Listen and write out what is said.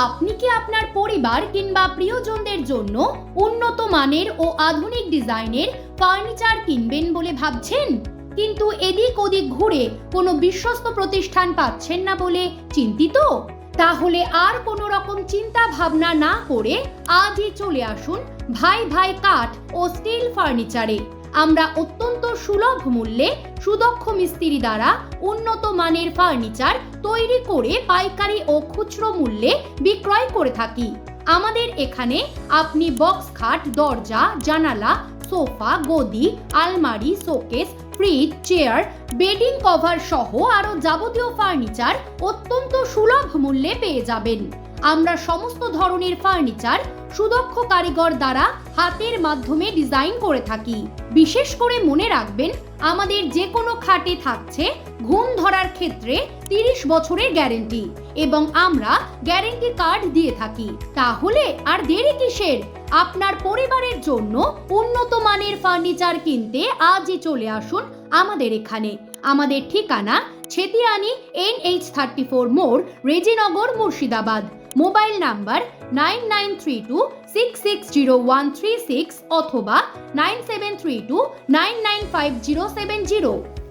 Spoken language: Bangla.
আপনি কি আপনার পরিবার কিংবা প্রিয়জনদের জন্য উন্নত মানের ও আধুনিক ডিজাইনের ফার্নিচার কিনবেন বলে ভাবছেন, কিন্তু এদিক ওদিক ঘুরে কোনো বিশ্বস্ত প্রতিষ্ঠান পাচ্ছেন না বলে চিন্তিত? তাহলে আর কোনো রকম চিন্তা ভাবনা না করে আজই চলে আসুন ভাই ভাই কাঠ ও স্টিল ফার্নিচারে। আমরা অত্যন্ত সুলভ মূল্যে সুদক্ষ মিস্ত্রি দ্বারা উন্নত মানের ফার্নিচার তৈরি করে পাইকারি ও খুচরো মূল্যে বিক্রয় করে থাকি। আমাদের এখানে আপনি বক্স খাট, দরজা, জানালা, সোফা, গদি, আলমারি, showcase, fridge, chair, bedding cover সহ আরো যাবতীয় ফার্নিচার অত্যন্ত সুলভ মূল্যে পেয়ে যাবেন। আমরা সমস্ত ধরনের ফার্নিচার সুদক্ষ কারিগর দ্বারা হাতের মাধ্যমে ডিজাইন করে থাকি। বিশেষ করে মনে রাখবেন, আমাদের যে কোনো খাটে থাকছে ঘুণ ধরার ক্ষেত্রে 30 বছরের গ্যারেন্টি এবং আমরা গ্যারেন্টি কার্ড দিয়ে থাকি। তাহলে আর দেরি কিসের? আপনার পরিবারের জন্য উন্নত মানের ফার্নিচার কিনতে আজই চলে আসুন আমাদের এখানে। আমাদের ঠিকানা ছেতিয়ানি NH34 মোড়, রেজিনগর, মুর্শিদাবাদ। মোবাইল নাম্বার 9932660136 অথবা 9732995070।